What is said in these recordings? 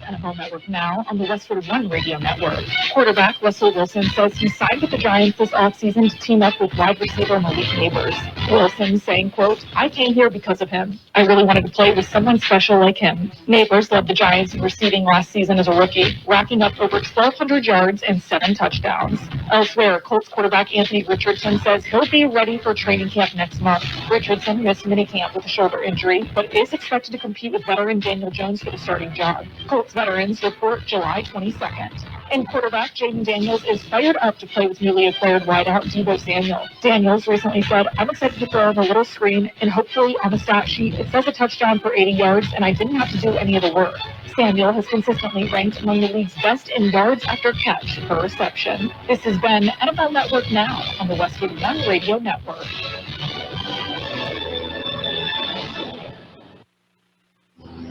NFL Network Now on the Westwood One Radio Network. Quarterback Russell Wilson says he signed with the Giants this offseason to team up with wide receiver Malik Neighbors. Wilson saying, quote, "I came here because of him. I really wanted to play with someone special like him." Neighbors led the Giants in receiving last season as a rookie, racking up over 1,200 yards and 7 touchdowns. Elsewhere, Colts quarterback Anthony Richardson says he'll be ready for training camp next month. Richardson missed minicamp with a shoulder injury, but is expected to compete with veteran Daniel Jones for the starting job. Colts veterans report July 22nd. And quarterback Jaden Daniels is fired up to play with newly acquired wideout Deebo Samuel. Daniels recently said, "I'm excited to throw on the little screen, and hopefully on the stat sheet it says a touchdown for 80 yards, and I didn't have to do any of the work." Samuel has consistently ranked among the league's best in yards after catch per reception. This has been NFL Network Now on the Westwood One Radio Network.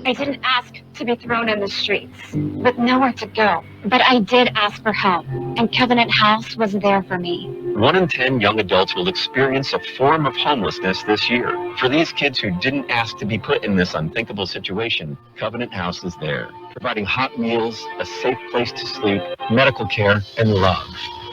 I didn't ask to be thrown in the streets with nowhere to go, but I did ask for help, and Covenant House was there for me. 1 in 10 young adults will experience a form of homelessness this year. For these kids who didn't ask to be put in this unthinkable situation, Covenant House is there, providing hot meals, a safe place to sleep, medical care, and love.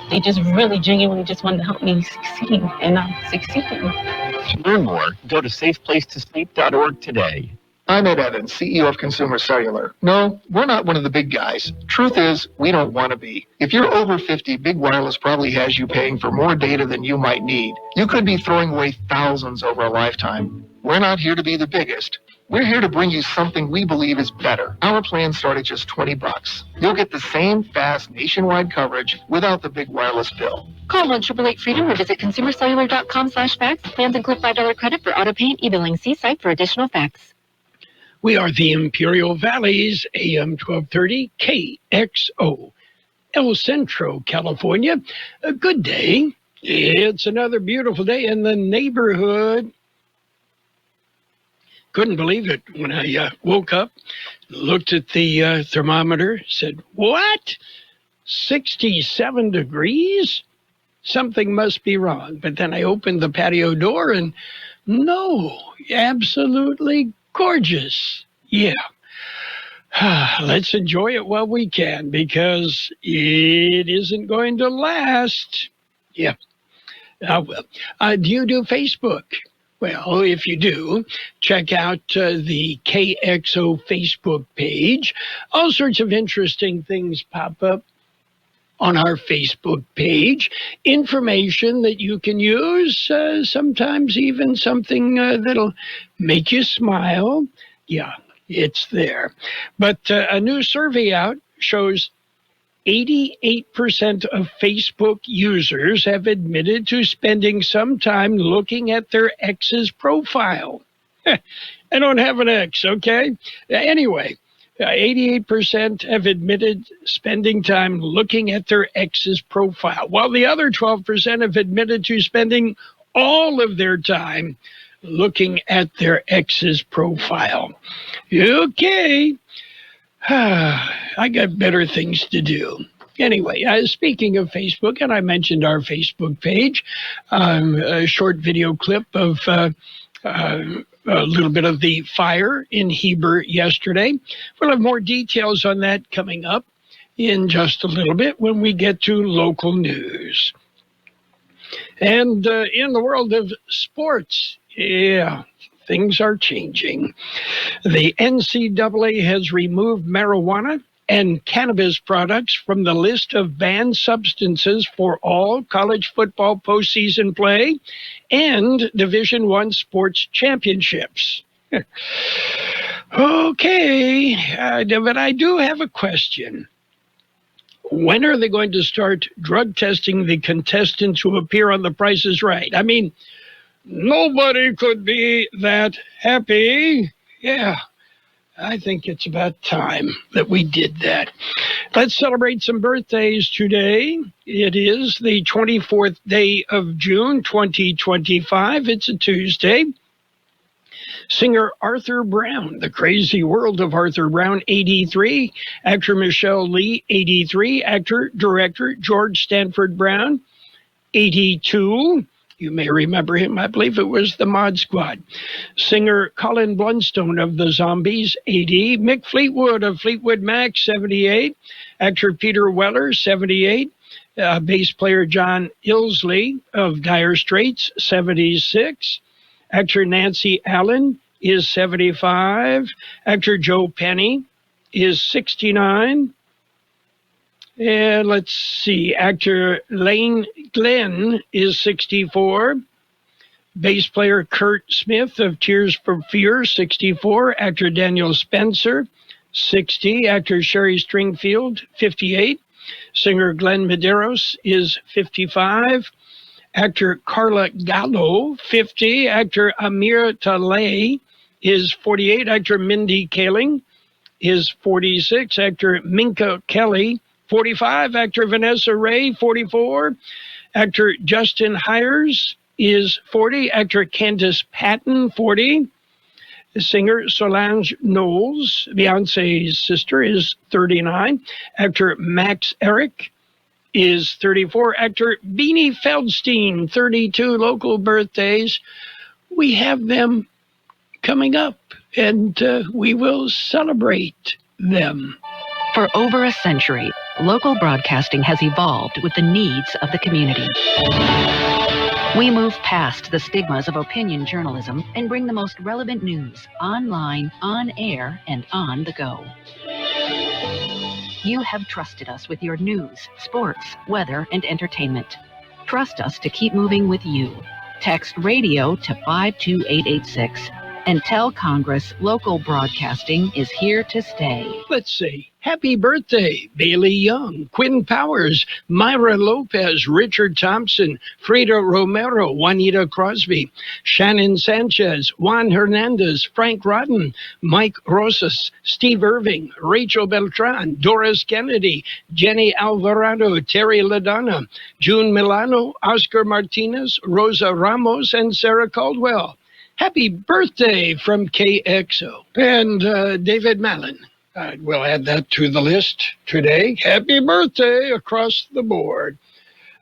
They just really genuinely just wanted to help me succeed, and I'm succeeding. To learn more, go to safeplacetosleep.org today. I'm Ed Evans, CEO of Consumer Cellular. No, we're not one of the big guys. Truth is, we don't want to be. If you're over 50, Big Wireless probably has you paying for more data than you might need. You could be throwing away thousands over a lifetime. We're not here to be the biggest. We're here to bring you something we believe is better. Our plans start at just $20. You'll get the same fast nationwide coverage without the big wireless bill. Call 1-888-FREEDOM or visit consumercellular.com/facts. Plans include $5 credit for auto pay and e-billing. See site for additional facts. We are the Imperial Valley's AM 1230 KXO, El Centro, California. A good day. It's another beautiful day in the neighborhood. Couldn't believe it when I woke up, looked at the thermometer, said, "What? 67 degrees? Something must be wrong." But then I opened the patio door and no, absolutely gorgeous. Yeah. Let's enjoy it while we can, because it isn't going to last. Yeah. Well, do you do Facebook? Well, if you do, check out the KXO Facebook page. All sorts of interesting things pop up on our Facebook page. Information that you can use, sometimes even something that'll make you smile. Yeah, it's there. But a new survey out shows 88% of Facebook users have admitted to spending some time looking at their ex's profile. I don't have an ex, okay? Anyway, 88% have admitted spending time looking at their ex's profile, while the other 12% have admitted to spending all of their time looking at their ex's profile. Okay. I got better things to do. Anyway, speaking of Facebook, and I mentioned our Facebook page, a short video clip of a little bit of the fire in Heber yesterday. We'll have more details on that coming up in just a little bit when we get to local news. And in the world of sports, yeah, things are changing. The NCAA has removed marijuana and cannabis products from the list of banned substances for all college football postseason play and Division I sports championships. Okay, but I do have a question. When are they going to start drug testing the contestants who appear on The Price is Right? I mean, nobody could be that happy. Yeah, I think it's about time that we did that. Let's celebrate some birthdays today. It is the 24th day of June, 2025. It's a Tuesday. Singer Arthur Brown, The Crazy World of Arthur Brown, 83. Actor Michelle Lee, 83. Actor, director George Stanford Brown, 82. You may remember him. I believe it was the Mod Squad. Singer Colin Blunstone of the Zombies, 80. Mick Fleetwood of Fleetwood Mac, 78. Actor Peter Weller, 78. Bass player John Ilsley of Dire Straits, 76. Actor Nancy Allen is 75. Actor Joe Penny is 69. And let's see, actor Lane Glenn is 64. Bass player Kurt Smith of Tears for Fears, 64. Actor Daniel Spencer, 60. Actor Sherry Stringfield, 58. Singer Glenn Medeiros is 55. Actor Carla Gallo, 50. Actor Amir Talay is 48. Actor Mindy Kaling is 46. Actor Minka Kelly, 45. Actor Vanessa Ray, 44. Actor Justin Hires is 40. Actor Candace Patton, 40. Singer Solange Knowles, Beyonce's sister, is 39. Actor Max Eric is 34. Actor Beanie Feldstein, 32. Local birthdays. We have them coming up, and we will celebrate them. For over a century, local broadcasting has evolved with the needs of the community. We move past the stigmas of opinion journalism and bring the most relevant news online, on air, and on the go. You have trusted us with your news, sports, weather, and entertainment. Trust us to keep moving with you. Text radio to 52886 and tell Congress local broadcasting is here to stay. Let's see. Happy birthday, Bailey Young, Quinn Powers, Myra Lopez, Richard Thompson, Frida Romero, Juanita Crosby, Shannon Sanchez, Juan Hernandez, Frank Rodden, Mike Rosas, Steve Irving, Rachel Beltran, Doris Kennedy, Jenny Alvarado, Terry LaDonna, June Milano, Oscar Martinez, Rosa Ramos, and Sarah Caldwell. Happy birthday from KXO. And David Mallon. We'll add that to the list today. Happy birthday across the board.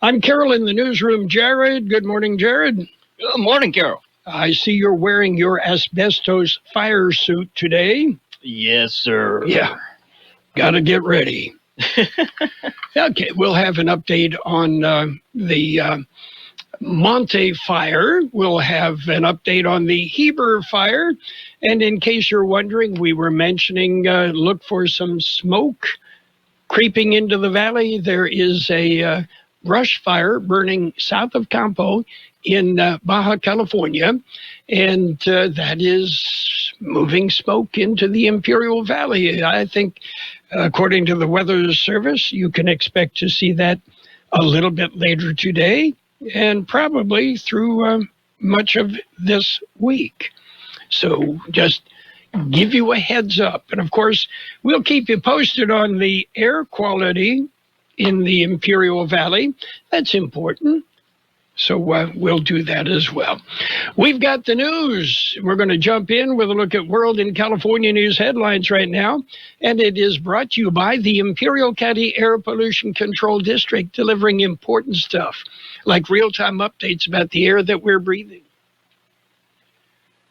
I'm Carroll in the newsroom. Jared, good morning, Jared. Good morning, Carroll. I see you're wearing your asbestos fire suit today. Yes, sir. Yeah, got to get ready. Okay, we'll have an update on the Monte fire. We'll have an update on the Heber fire. And in case you're wondering, we were mentioning look for some smoke creeping into the valley. There is a brush fire burning south of Campo in Baja California, and that is moving smoke into the Imperial Valley. I think, according to the Weather Service, you can expect to see that a little bit later today and probably through much of this week. So just give you a heads up. And of course, we'll keep you posted on the air quality in the Imperial Valley. That's important. So we'll do that as well. We've got the news. We're going to jump in with a look at World and California news headlines right now. And it is brought to you by the Imperial County Air Pollution Control District, delivering important stuff like real-time updates about the air that we're breathing.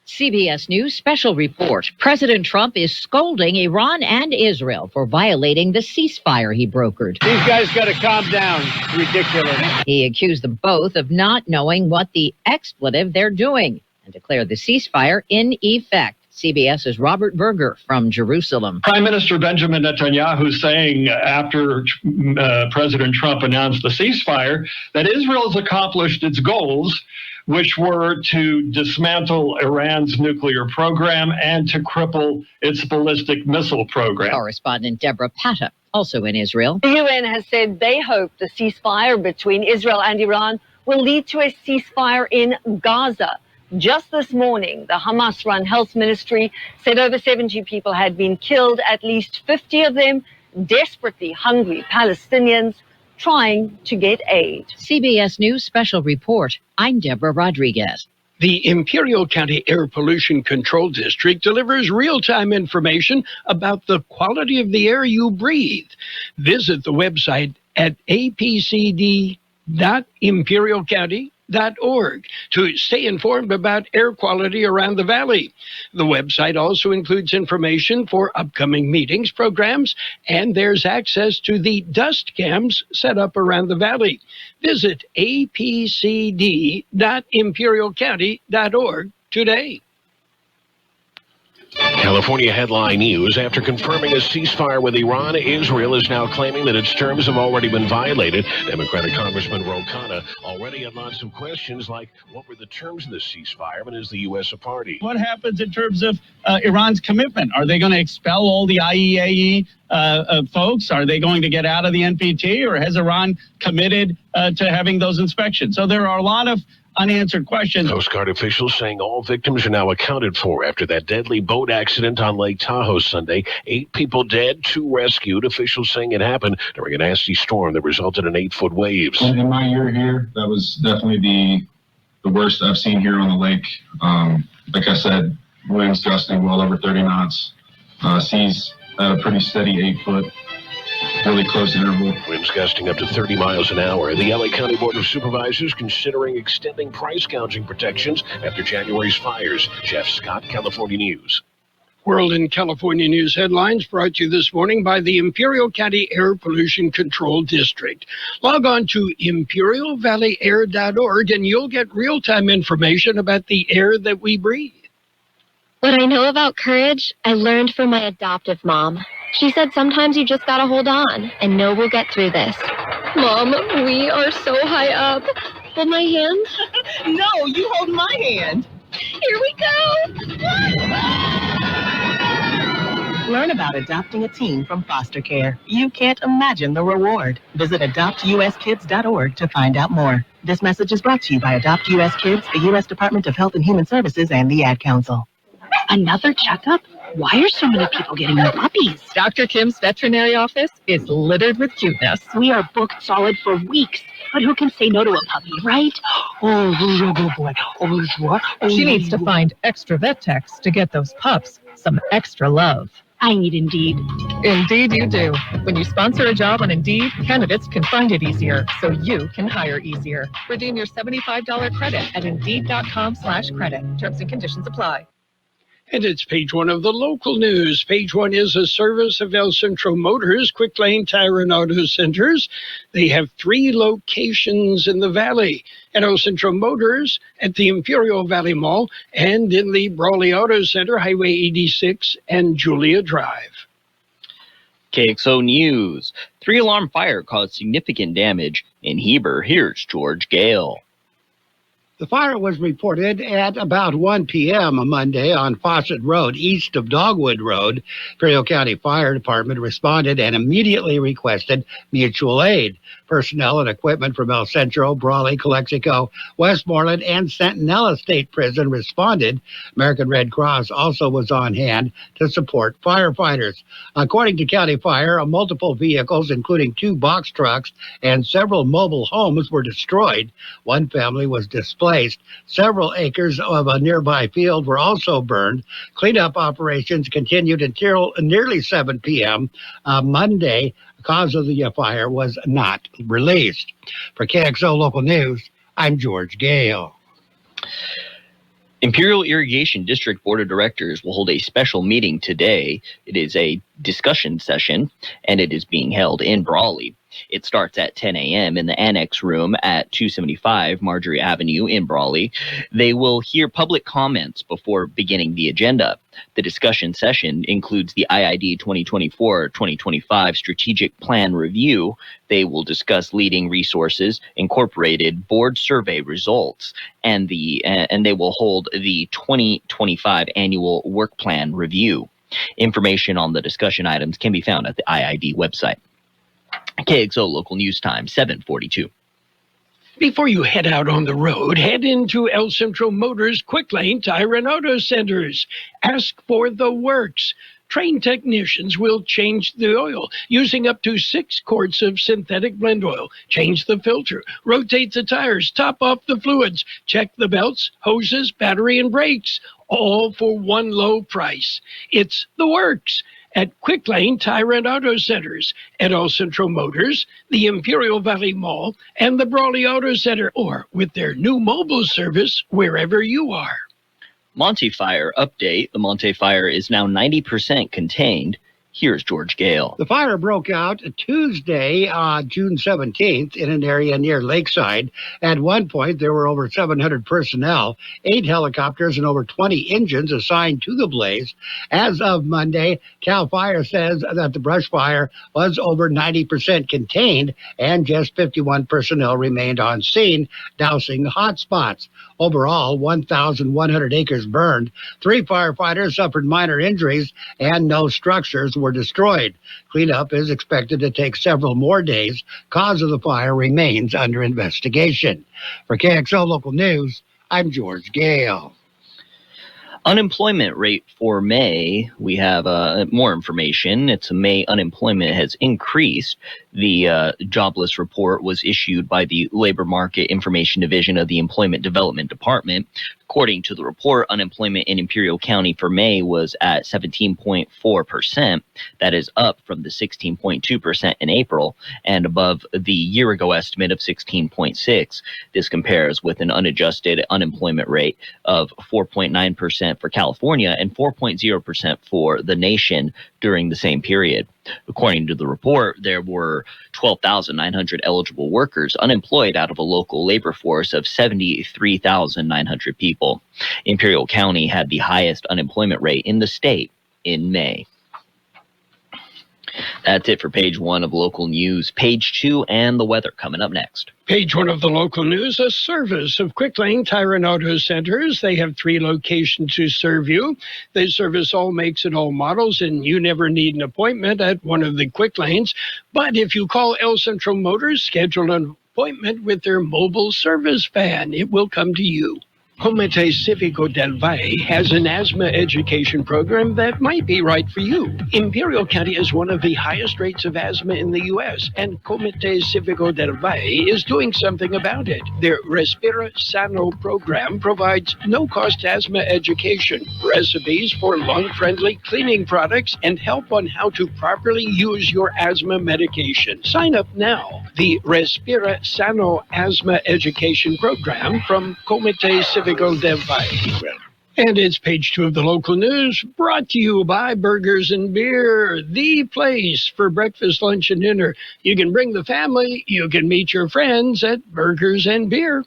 CBS News special report. President Trump is scolding Iran and Israel for violating the ceasefire he brokered. These guys got to calm down. It's ridiculous. He accused them both of not knowing what the expletive they're doing and declared the ceasefire in effect. CBS's Robert Berger from Jerusalem. Prime Minister Benjamin Netanyahu saying after President Trump announced the ceasefire that Israel has accomplished its goals, which were to dismantle Iran's nuclear program and to cripple its ballistic missile program. Correspondent Deborah Patta, also in Israel. The UN has said they hope the ceasefire between Israel and Iran will lead to a ceasefire in Gaza. Just this morning, the Hamas-run health ministry said over 70 people had been killed, at least 50 of them desperately hungry Palestinians trying to get aid. CBS News special report. I'm Deborah Rodriguez. The Imperial County Air Pollution Control District delivers real-time information about the quality of the air you breathe. Visit the website at apcd.imperialcounty.gov. air.org to stay informed about air quality around the valley. The website also includes information for upcoming meetings, programs, and there's access to the dust cams set up around the valley. Visit apcd.imperialcounty.org today. California headline news. After confirming a ceasefire with Iran, Israel is now claiming that its terms have already been violated. Democratic Congressman Ro Khanna already had lots of questions like, what were the terms of the ceasefire, and is the U.S. a party? What happens in terms of Iran's commitment? Are they going to expel all the IAEA folks? Are they going to get out of the NPT, or has Iran committed to having those inspections? So there are a lot of unanswered questions. Coast Guard officials saying all victims are now accounted for after that deadly boat accident on Lake Tahoe Sunday. 8 people dead, 2 rescued. Officials saying it happened during a nasty storm that resulted in 8-foot waves. In my year here, that was definitely the worst I've seen here on the lake. Like I said, winds gusting well over 30 knots. Seas at a pretty steady 8 foot. Really close interval. Winds gusting up to 30 miles an hour. The LA County Board of Supervisors considering extending price gouging protections after January's fires. Jeff Scott, California News. World in California News headlines brought to you this morning by the Imperial County Air Pollution Control District. Log on to imperialvalleyair.org and you'll get real-time information about the air that we breathe. What I know about courage, I learned from my adoptive mom. She said sometimes you just gotta hold on and know we'll get through this. Mom, we are so high up. Hold my hand. No, you hold my hand. Here we go. Learn about adopting a teen from foster care. You can't imagine the reward. Visit adoptuskids.org to find out more. This message is brought to you by Adopt US Kids, the U.S. Department of Health and Human Services, and the Ad Council. Another checkup? Why are so many people getting new puppies? Dr. Kim's veterinary office is littered with cuteness. We are booked solid for weeks. But who can say no to a puppy, right? Oh, who's a good boy? Oh, who's what? Oh, She needs to find extra vet techs to get those pups some extra love. I need Indeed. Indeed you do. When you sponsor a job on Indeed, candidates can find it easier, so you can hire easier. Redeem your $75 credit at Indeed.com/credit. Terms and conditions apply. And it's page 1 of the local news. Page 1 is a service of El Centro Motors, Quick Lane Tire and Auto Centers. They have 3 locations in the valley. At El Centro Motors, at the Imperial Valley Mall, and in the Brawley Auto Center, Highway 86 and Julia Drive. KXO News. 3-alarm fire caused significant damage in Heber. Here's George Gale. The fire was reported at about 1 p.m. on Monday on Fawcett Road, east of Dogwood Road. Imperial County Fire Department responded and immediately requested mutual aid. Personnel and equipment from El Centro, Brawley, Calexico, Westmorland, and Centinela State Prison responded. American Red Cross also was on hand to support firefighters. According to County Fire, multiple vehicles, including 2 box trucks and several mobile homes, were destroyed. One family was displaced. Several acres of a nearby field were also burned. Cleanup operations continued until nearly 7 p.m. Monday. The cause of the fire was not released. For KXO Local News, I'm George Gale. Imperial Irrigation District Board of Directors will hold a special meeting today. It is a discussion session, and it is being held in Brawley. It starts at 10 a.m. in the Annex Room at 275 Marjorie Avenue in Brawley. They will hear public comments before beginning the agenda. The discussion session includes the IID 2024-2025 Strategic Plan Review. They will discuss leading resources, incorporated board survey results, and they will hold the 2025 Annual Work Plan Review. Information on the discussion items can be found at the IID website. KXO Local News Time, 7:42. Before you head out on the road, head into El Centro Motors Quick Lane Tire and Auto Centers. Ask for the works. Trained technicians will change the oil using up to 6 quarts of synthetic blend oil. Change the filter, rotate the tires, top off the fluids, check the belts, hoses, battery, and brakes, all for one low price. It's the works. at Quick Lane Tire and Auto Centers, at El Centro Motors, the Imperial Valley Mall, and the Brawley Auto Center, or with their new mobile service wherever you are. Monte Fire update. The Monte Fire is now 90% contained. Here's George Gale. The fire broke out Tuesday, June 17th, in an area near Lakeside. At one point, there were over 700 personnel, 8 helicopters, and over 20 engines assigned to the blaze. As of Monday, CAL FIRE says that the brush fire was over 90% contained, and just 51 personnel remained on scene, dousing hot spots. Overall, 1,100 acres burned. 3 firefighters suffered minor injuries, and no structures were destroyed. Cleanup is expected to take several more days. Cause of the fire remains under investigation. For KXO Local News, I'm George Gale. Unemployment rate for May, we have more information. It's May unemployment has increased. The jobless report was issued by the Labor Market Information Division of the Employment Development Department. According to the report, unemployment in Imperial County for May was at 17.4%. That is up from the 16.2% in April and above the year-ago estimate of 16.6%. This compares with an unadjusted unemployment rate of 4.9% for California and 4.0% for the nation during the same period. According to the report, there were 12,900 eligible workers unemployed out of a local labor force of 73,900 people. Imperial County had the highest unemployment rate in the state in May. That's it for page 1 of local news. Page 2 and the weather coming up next. Page 1 of the local news, a service of Quick Lane Tire and Auto Centers. They have 3 locations to serve you. They service all makes and all models, and you never need an appointment at one of the Quick Lanes. But if you call El Centro Motors, schedule an appointment with their mobile service van. It will come to you. Comité Civico del Valle has an asthma education program that might be right for you. Imperial County has one of the highest rates of asthma in the U.S., and Comité Civico del Valle is doing something about it. Their Respira Sano program provides no-cost asthma education, recipes for lung-friendly cleaning products, and help on how to properly use your asthma medication. Sign up now. The Respira Sano Asthma Education Program from Comité Civico del Valle. And it's page 2 of the local news, brought to you by Burgers and Beer, the place for breakfast, lunch, and dinner. You can bring the family, you can meet your friends at Burgers and Beer.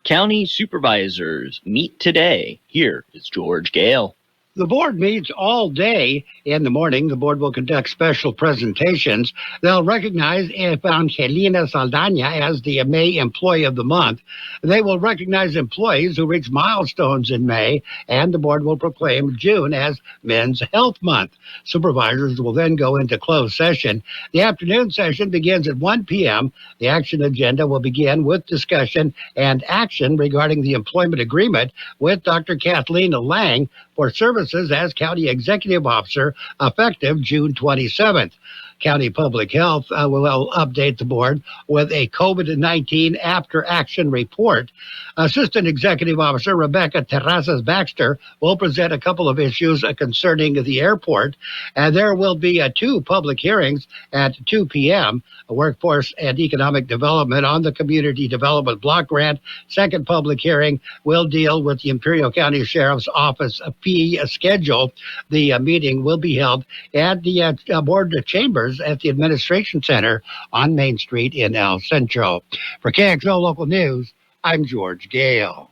County supervisors meet today. Here is George Gale. The board meets all day. In the morning, the board will conduct special presentations. They'll recognize Evangelina Saldana as the May Employee of the Month. They will recognize employees who reach milestones in May, and the board will proclaim June as Men's Health Month. Supervisors will then go into closed session. The afternoon session begins at 1 p.m. The action agenda will begin with discussion and action regarding the employment agreement with Dr. Kathleen Lang for services as County Executive Officer effective June 27th. County Public Health will update the board with a COVID-19 after-action report. Assistant Executive Officer Rebecca Terrazas Baxter will present a couple of issues concerning the airport. And there will be 2 public hearings at 2 p.m. Workforce and Economic Development on the Community Development Block Grant. Second public hearing will deal with the Imperial County Sheriff's Office fee schedule. The meeting will be held at the board chambers at the Administration Center on Main Street in El Centro. For KXO Local News, I'm George Gale.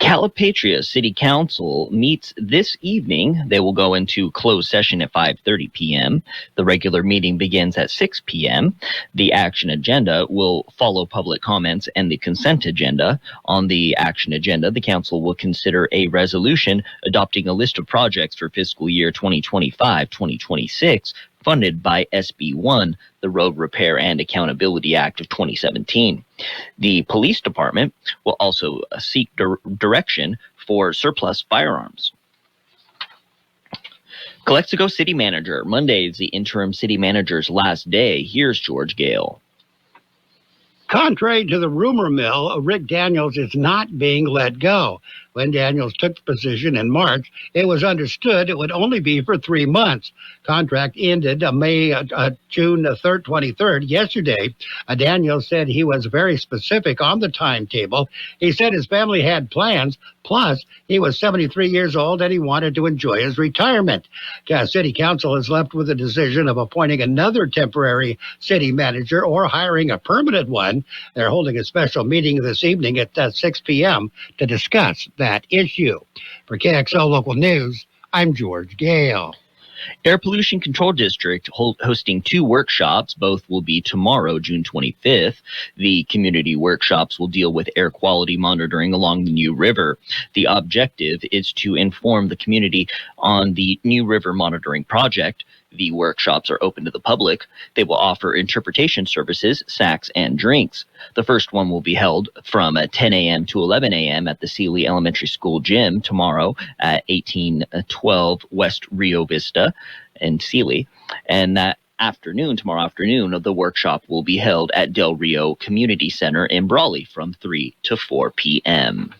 Calipatria City Council meets this evening. They will go into closed session at 5:30 p.m. The regular meeting begins at 6 p.m. The action agenda will follow public comments and the consent agenda. On the action agenda, the council will consider a resolution adopting a list of projects for fiscal year 2025-2026 funded by SB 1, the Road Repair and Accountability Act of 2017. The police department will also seek direction for surplus firearms. Calexico City Manager. Monday is the interim city manager's last day. Here's George Gale. Contrary to the rumor mill, Rick Daniels is not being let go. When Daniels took the position in March, it was understood it would only be for 3 months. Contract ended June 3rd, 23rd, yesterday. Daniels said he was very specific on the timetable. He said his family had plans, plus he was 73 years old and he wanted to enjoy his retirement. City Council is left with the decision of appointing another temporary city manager or hiring a permanent one. They're holding a special meeting this evening at 6 p.m. to discuss that issue. For KXO Local News, I'm George Gale. Air Pollution Control District hosting 2 workshops. Both will be tomorrow, June 25th. The community workshops will deal with air quality monitoring along the New River. The objective is to inform the community on the New River monitoring project. The workshops are open to the public. They will offer interpretation services, snacks, and drinks. The first one will be held from 10 a.m. to 11 a.m. at the Seeley Elementary School gym tomorrow at 1812 West Rio Vista in Seeley. And that tomorrow afternoon, the workshop will be held at Del Rio Community Center in Brawley from 3 to 4 p.m.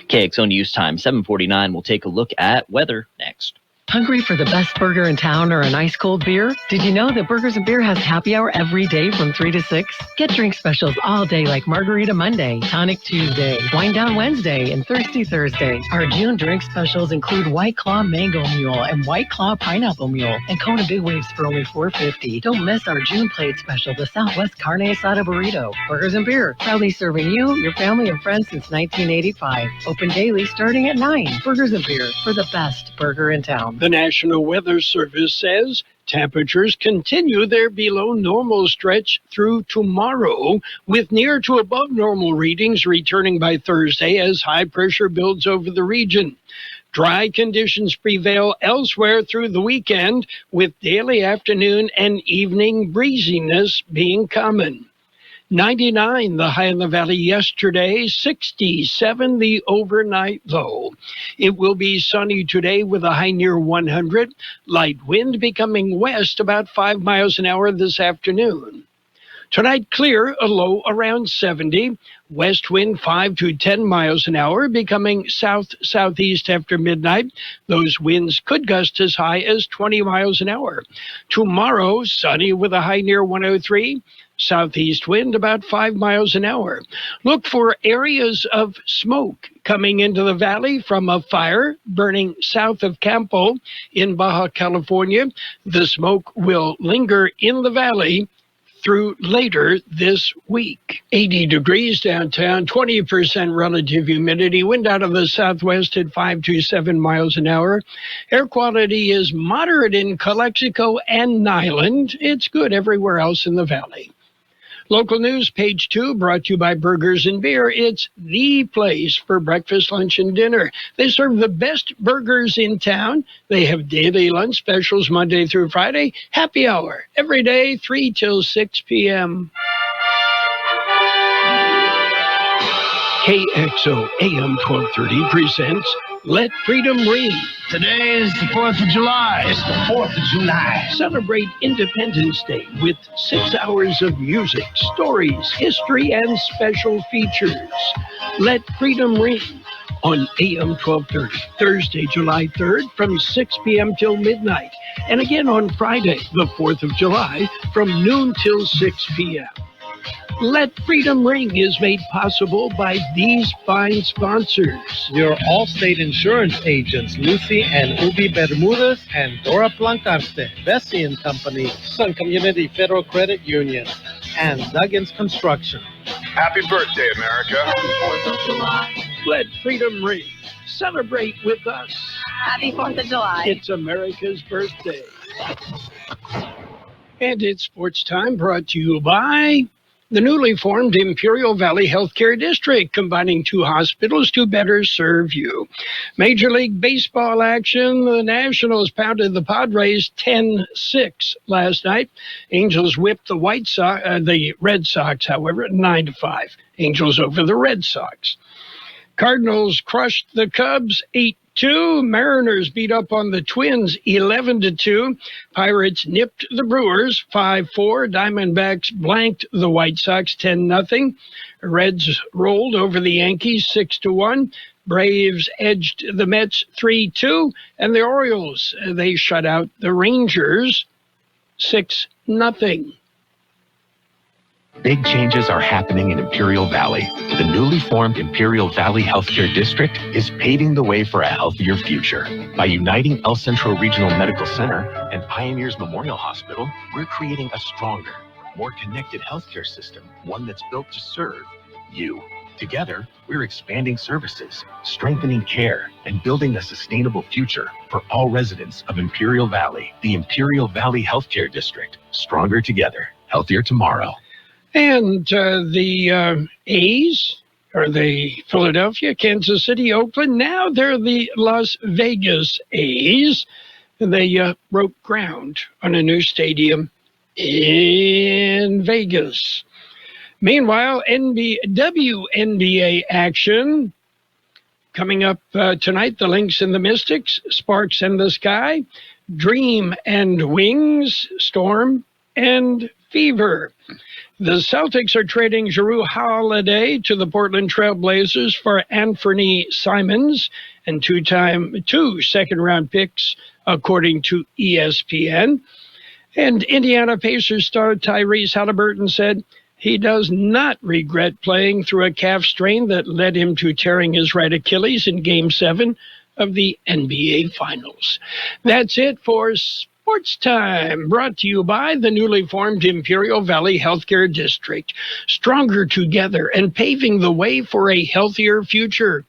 KXO News Time 7:49. We'll take a look at weather next. Hungry for the best burger in town or an ice-cold beer? Did you know that Burgers & Beer has happy hour every day from 3 to 6? Get drink specials all day like Margarita Monday, Tonic Tuesday, Wine Down Wednesday, and Thirsty Thursday. Our June drink specials include White Claw Mango Mule and White Claw Pineapple Mule and Kona Big Waves for only $4.50. Don't miss our June plate special, the Southwest Carne Asada Burrito. Burgers & Beer, proudly serving you, your family, and friends since 1985. Open daily starting at 9. Burgers & Beer, for the best burger in town. The National Weather Service says temperatures continue their below normal stretch through tomorrow, with near to above normal readings returning by Thursday as high pressure builds over the region. Dry conditions prevail elsewhere through the weekend, with daily afternoon and evening breeziness being common. 99 the high in the valley yesterday, 67 the overnight low. It will be sunny today with a high near 100, light wind becoming west about 5 miles an hour this afternoon. Tonight clear, a low around 70, west wind 5 to 10 miles an hour becoming south-southeast after midnight. Those winds could gust as high as 20 miles an hour. Tomorrow, sunny with a high near 103. Southeast wind about 5 miles an hour. Look for areas of smoke coming into the valley from a fire burning south of Campo in Baja California. The smoke will linger in the valley through later this week. 80 degrees downtown, 20% relative humidity, wind out of the southwest at 5 to 7 miles an hour. Air quality is moderate in Calexico and Niland. It's good everywhere else in the valley. Local news, page 2, brought to you by Burgers & Beer. It's the place for breakfast, lunch, and dinner. They serve the best burgers in town. They have daily lunch specials Monday through Friday. Happy hour every day, 3 till 6 p.m. KXO AM 1230 presents Let Freedom Ring. Today is the 4th of July. It's the 4th of July. Celebrate Independence Day with 6 hours of music, stories, history, and special features. Let Freedom Ring on AM 1230, Thursday, July 3rd from 6 p.m. till midnight. And again on Friday, the 4th of July from noon till 6 p.m. Let Freedom Ring is made possible by these fine sponsors. Your Allstate insurance agents, Lucy and Ubi Bermudez and Dora Plancarte, Bessie and Company, Sun Community Federal Credit Union, and Duggan's Construction. Happy birthday, America. Happy 4th of July. Let Freedom Ring. Celebrate with us. Happy 4th of July. It's America's birthday. And it's sports time, brought to you by the newly formed Imperial Valley Healthcare District, combining 2 hospitals to better serve you. Major League Baseball action. The Nationals pounded the Padres 10-6 last night. Angels whipped the Red Sox, however, 9-5. Angels over the Red Sox. Cardinals crushed the Cubs 8-2 2. Mariners beat up on the Twins 11-2. Pirates nipped the Brewers 5-4. Diamondbacks blanked the White Sox 10-0. Reds rolled over the Yankees 6-1. Braves edged the Mets 3-2. And the Orioles, they shut out the Rangers 6-0. Big changes are happening in Imperial Valley. The newly formed Imperial Valley Healthcare District is paving the way for a healthier future. By uniting El Centro Regional Medical Center and Pioneers Memorial Hospital, we're creating a stronger, more connected healthcare system, one that's built to serve you. Together, we're expanding services, strengthening care, and building a sustainable future for all residents of Imperial Valley. The Imperial Valley Healthcare District. Stronger together, healthier tomorrow. And the A's, or the Philadelphia, Kansas City, Oakland, now they're the Las Vegas A's. And they broke ground on a new stadium in Vegas. Meanwhile, WNBA action coming up tonight. The Lynx and the Mystics, Sparks and the Sky, Dream and Wings, Storm and Fever. The Celtics are trading Jrue Holiday to the Portland Trail Blazers for Anthony Simons and two second-round picks, according to ESPN. And Indiana Pacers star Tyrese Halliburton said he does not regret playing through a calf strain that led him to tearing his right Achilles in Game 7 of the NBA Finals. That's it for Sports Time, brought to you by the newly formed Imperial Valley Healthcare District. Stronger together and paving the way for a healthier future.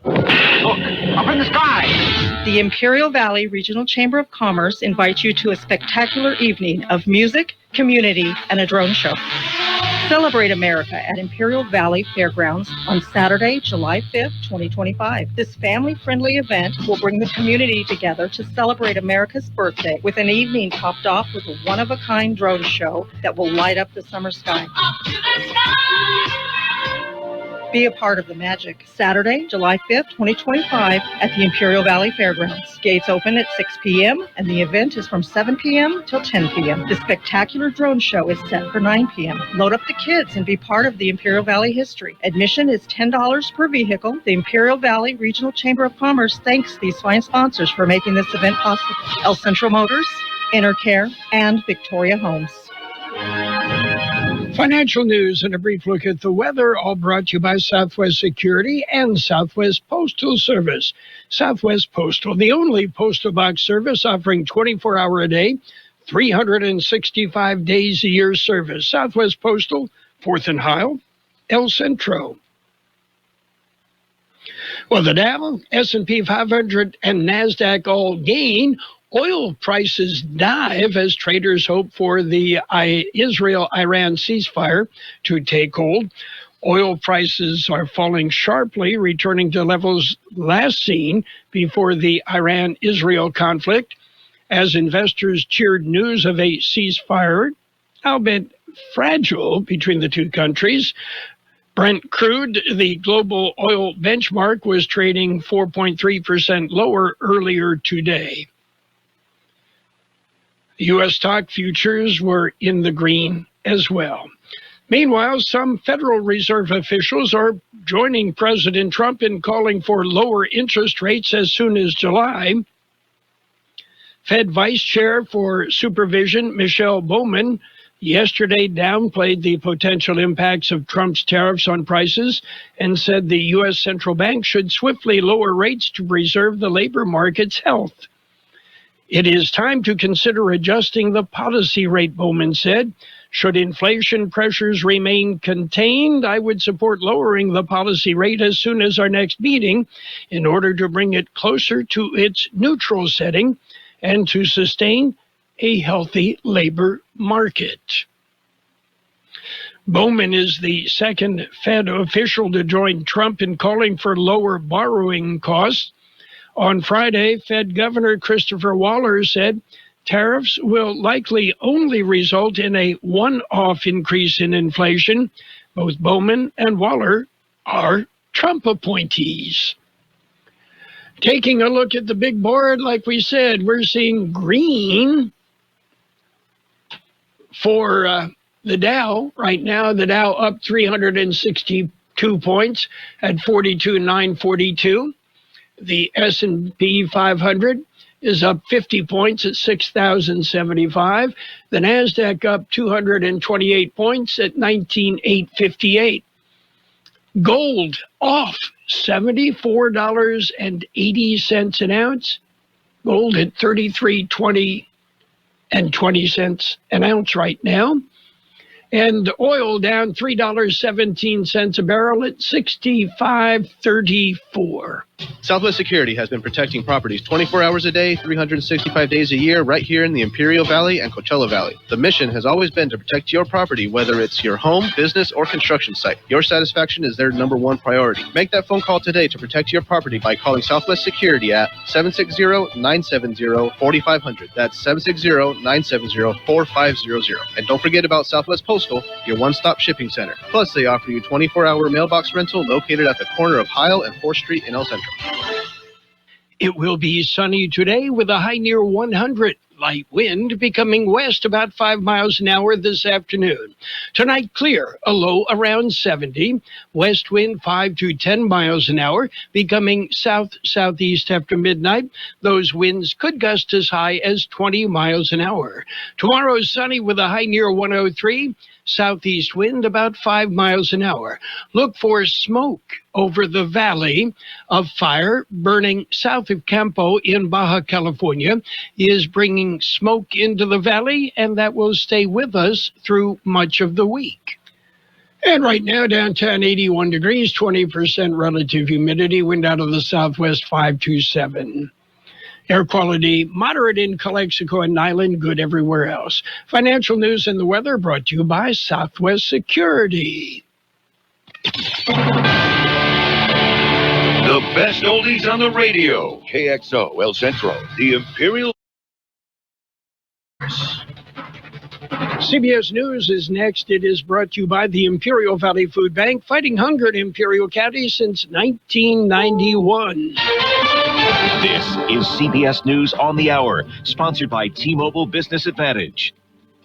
Look, up in the sky! The Imperial Valley Regional Chamber of Commerce invites you to a spectacular evening of music, community, and a drone show. Celebrate America at Imperial Valley Fairgrounds on Saturday, July 5th, 2025. This family-friendly event will bring the community together to celebrate America's birthday with an evening topped off with a one-of-a-kind drone show that will light up the summer sky. Be a part of the magic. Saturday, July 5th, 2025 at the Imperial Valley Fairgrounds. Gates open at 6 p.m. and the event is from 7 p.m. till 10 p.m. The spectacular drone show is set for 9 p.m. Load up the kids and be part of the Imperial Valley history. Admission is $10 per vehicle. The Imperial Valley Regional Chamber of Commerce thanks these fine sponsors for making this event possible. El Centro Motors, Intercare, and Victoria Homes. Financial news and a brief look at the weather, all brought to you by Southwest Security and Southwest Postal Service. Southwest Postal, the only postal box service offering 24-hour-a-day, 365 days a year service. Southwest Postal, 4th and Heil, El Centro. Well, the Dow, S&P 500, and NASDAQ all gain. Oil prices dive as traders hope for the Israel-Iran ceasefire to take hold. Oil prices are falling sharply, returning to levels last seen before the Iran-Israel conflict, as investors cheered news of a ceasefire, albeit fragile, between the two countries. Brent crude, the global oil benchmark, was trading 4.3% lower earlier today. U.S. stock futures were in the green as well. Meanwhile, some Federal Reserve officials are joining President Trump in calling for lower interest rates as soon as July. Fed Vice Chair for Supervision, Michelle Bowman, yesterday downplayed the potential impacts of Trump's tariffs on prices and said the U.S. Central Bank should swiftly lower rates to preserve the labor market's health. It is time to consider adjusting the policy rate, Bowman said. Should inflation pressures remain contained, I would support lowering the policy rate as soon as our next meeting in order to bring it closer to its neutral setting and to sustain a healthy labor market. Bowman is the second Fed official to join Trump in calling for lower borrowing costs. On Friday, Fed Governor Christopher Waller said tariffs will likely only result in a one-off increase in inflation. Both Bowman and Waller are Trump appointees. Taking a look at the big board, like we said, we're seeing green for the Dow. Right now, the Dow up 362 points at 42,942. The S&P 500 is up 50 points at 6,075. The NASDAQ up 228 points at 19,858. Gold off $74.80 an ounce. Gold at $33.20 and 20 cents an ounce right now. And oil down $3.17 a barrel at $65.34. Southwest Security has been protecting properties 24 hours a day, 365 days a year, right here in the Imperial Valley and Coachella Valley. The mission has always been to protect your property, whether it's your home, business, or construction site. Your satisfaction is their number one priority. Make that phone call today to protect your property by calling Southwest Security at 760-970-4500. That's 760-970-4500. And don't forget about Southwest Postal, your one-stop shipping center. Plus, they offer you 24-hour mailbox rental located at the corner of Heil and 4th Street in El Centro. It will be sunny today with a high near 100. Light wind becoming west about 5 miles an hour this afternoon. Tonight, clear, a low around 70. West wind 5 to 10 miles an hour, becoming south-southeast after midnight. Those winds could gust as high as 20 miles an hour. Tomorrow, sunny with a high near 103. Southeast wind about 5 miles an hour. Look for smoke over the valley of fire burning south of Campo in Baja California is bringing smoke into the valley, and that will stay with us through much of the week. And right now, downtown 81 degrees, 20% relative humidity, wind out of the southwest 527. Air quality moderate in Calexico and Niland, good everywhere else. Financial news and the weather brought to you by Southwest Security. The best oldies on the radio. KXO, El Centro, the Imperial. CBS News is next. It is brought to you by the Imperial Valley Food Bank, fighting hunger in Imperial County since 1991. This is CBS News on the Hour, sponsored by T-Mobile Business Advantage.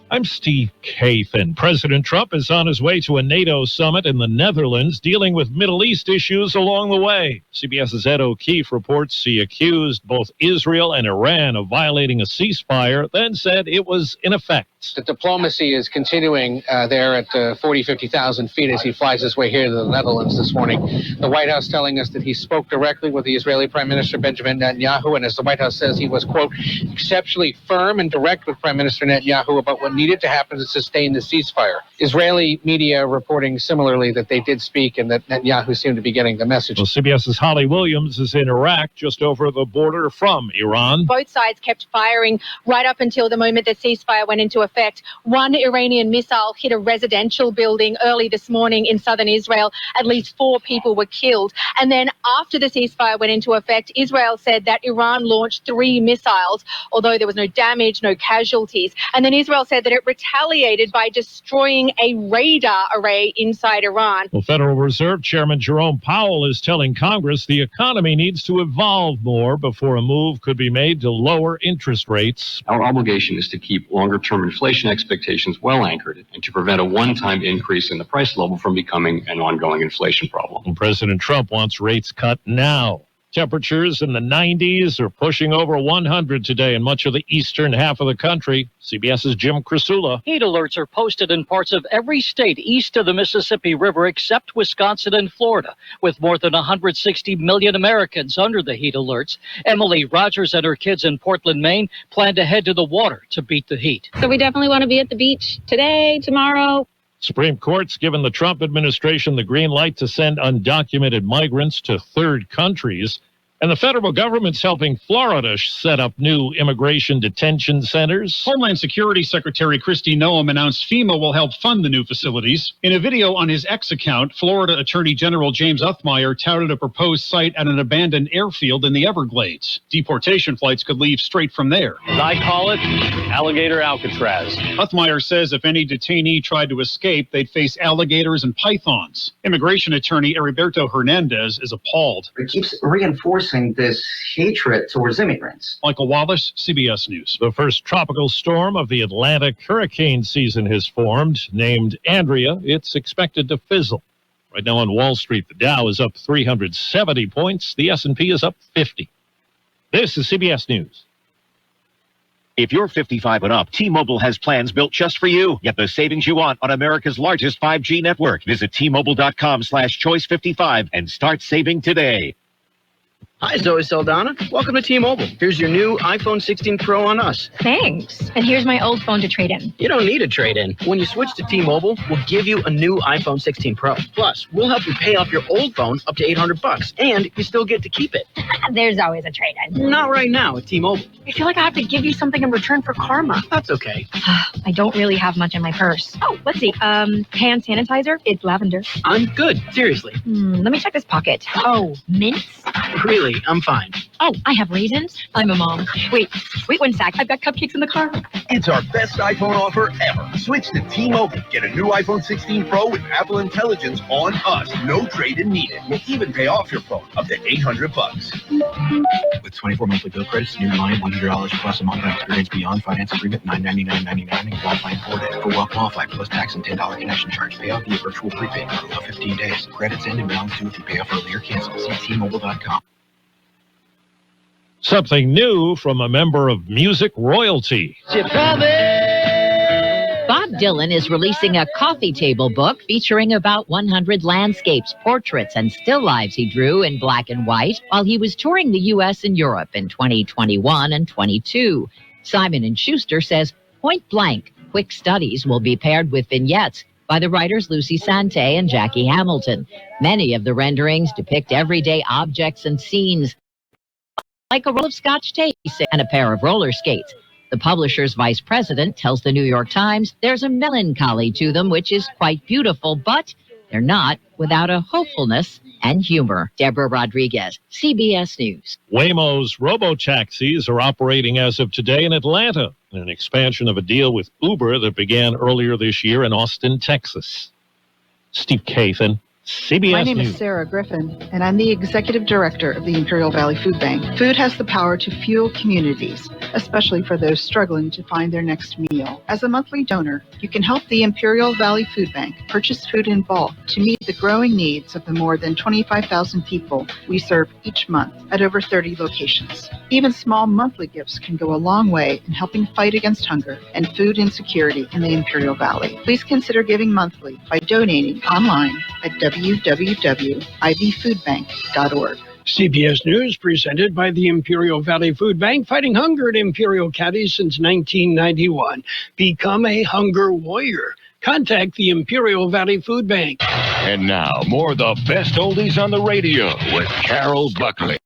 I'm Steve Kathan. President Trump is on his way to a NATO summit in the Netherlands, dealing with Middle East issues along the way. CBS's Ed O'Keefe reports he accused both Israel and Iran of violating a ceasefire, then said it was in effect. The diplomacy is continuing there at 50,000 feet as he flies his way here to the Netherlands this morning. The White House telling us that he spoke directly with the Israeli Prime Minister Benjamin Netanyahu, and as the White House says, he was, quote, exceptionally firm and direct with Prime Minister Netanyahu about what needed to happen to sustain the ceasefire. Israeli media reporting similarly that they did speak and that Netanyahu seemed to be getting the message. Well, CBS's Holly Williams is in Iraq, just over the border from Iran. Both sides kept firing right up until the moment the ceasefire went into effect. One Iranian missile hit a residential building early this morning in southern Israel. At least 4 people were killed. And then after the ceasefire went into effect, Israel said that Iran launched 3 missiles, although there was no damage, no casualties. And then Israel said that it retaliated by destroying a radar array inside Iran. Well, Federal Reserve Chairman Jerome Powell is telling Congress the economy needs to evolve more before a move could be made to lower interest rates. Our obligation is to keep longer-term inflation expectations well anchored and to prevent a one-time increase in the price level from becoming an ongoing inflation problem. And President Trump wants rates cut now. Temperatures in the 90s are pushing over 100 today in much of the eastern half of the country. CBS's Jim Crisula. Heat alerts are posted in parts of every state east of the Mississippi River except Wisconsin and Florida, with more than 160 million Americans under the heat alerts. Emily Rogers and her kids in Portland, Maine, plan to head to the water to beat the heat. So we definitely want to be at the beach today, tomorrow. Supreme Court's given the Trump administration the green light to send undocumented migrants to third countries. And the federal government's helping Florida set up new immigration detention centers. Homeland Security Secretary Kristi Noem announced FEMA will help fund the new facilities. In a video on his X account, Florida Attorney General James Uthmeier touted a proposed site at an abandoned airfield in the Everglades. Deportation flights could leave straight from there. As I call it, alligator Alcatraz. Uthmeier says if any detainee tried to escape, they'd face alligators and pythons. Immigration attorney Heriberto Hernandez is appalled. It keeps reinforcing reinforcing this hatred towards immigrants. Michael Wallace, CBS News. The first tropical storm of the Atlantic hurricane season has formed. Named Andrea, it's expected to fizzle. Right now on Wall Street, the Dow is up 370 points. The S&P is up 50. This is CBS News. If you're 55 and up, T-Mobile has plans built just for you. Get the savings you want on America's largest 5G network. Visit T-Mobile.com/choice55 and start saving today. Hi, Zoe Saldana. Welcome to T-Mobile. Here's your new iPhone 16 Pro on us. Thanks. And here's my old phone to trade in. You don't need a trade-in. When you switch to T-Mobile, we'll give you a new iPhone 16 Pro. Plus, we'll help you pay off your old phone up to $800, and you still get to keep it. There's always a trade-in. Not right now at T-Mobile. I feel like I have to give you something in return for karma. That's okay. I don't really have much in my purse. Oh, let's see. Hand sanitizer. It's lavender. I'm good. Seriously. Let me check this pocket. Oh, mints? Really, I'm fine. Oh, I have raisins. I'm a mom. Wait one sec. I've got cupcakes in the car. It's our best iPhone offer ever. Switch to T-Mobile. Get a new iPhone 16 Pro with Apple Intelligence on us. No trade-in needed. We'll even pay off your phone up to $800. With 24 monthly bill credits, new line, $100 plus a month on experience beyond finance agreement, $999.99 and qualify in 4 days. For well qualified plus tax and $10 connection charge. Pay off via virtual prepaid for about 15 days. Credits end and balance due if you pay off early or cancel. See T-Mobile.com. Something new from a member of music royalty. Bob Dylan is releasing a coffee table book featuring about 100 landscapes, portraits, and still lives he drew in black and white while he was touring the U.S. and Europe in 2021 and 22. Simon & Schuster says, point blank, quick studies will be paired with vignettes by the writers Lucy Sante and Jackie Hamilton. Many of the renderings depict everyday objects and scenes, like a roll of Scotch tape and a pair of roller skates. The publisher's vice president tells the New York Times there's a melancholy to them which is quite beautiful, but they're not without a hopefulness and humor. Deborah Rodriguez, CBS News. Waymo's robo-taxis are operating as of today in Atlanta, an expansion of a deal with Uber that began earlier this year in Austin, Texas. Steve Kathan, CBS My name News. is Sarah Griffin, and I'm the Executive Director of the Imperial Valley Food Bank. Food has the power to fuel communities, especially for those struggling to find their next meal. As a monthly donor, you can help the Imperial Valley Food Bank purchase food in bulk to meet the growing needs of the more than 25,000 people we serve each month at over 30 locations. Even small monthly gifts can go a long way in helping fight against hunger and food insecurity in the Imperial Valley. Please consider giving monthly by donating online at www.ivfoodbank.org. CBS News presented by the Imperial Valley Food Bank, fighting hunger in Imperial County since 1991. Become a hunger warrior. Contact the Imperial Valley Food Bank. And now, more of the best oldies on the radio with Carroll Buckley.